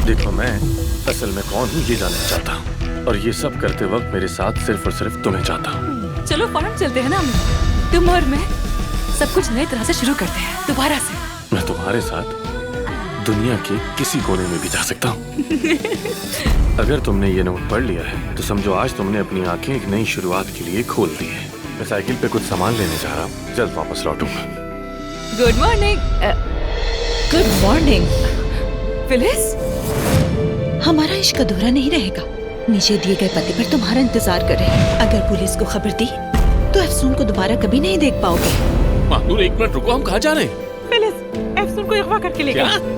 देखो, मैं असल में कौन हूँ ये जानना चाहता हूँ, और ये सब करते वक्त मेरे साथ सिर्फ और सिर्फ तुम्हें चाहता हूँ। चलो फौरन चलते हैं ना आमिर। तुम और मैं सब कुछ नई तरह से शुरू करते हैं, दोबारा से। मैं तुम्हारे साथ दुनिया के किसी कोने में भी जा सकता हूँ। अगर तुमने ये नोट पढ़ लिया है तो समझो आज तुमने अपनी आंखें एक नई शुरुआत के लिए खोल दी है। मैं साइकिल पे कुछ सामान लेने जा रहा हूँ, जल्द वापस लौटूंगा। Good morning. Good morning. Phyllis, हमारा इश्क अधूरा नहीं रहेगा। नीचे दिए गए पते पर तुम्हारा इंतजार करें। अगर पुलिस को खबर दी तो एफसून को दोबारा कभी नहीं देख पाओगे। मानूर, एक मिनट रुको, हम कहाँ जा रहे हैं? फिलिस एफसून को अगवा करके ले गए।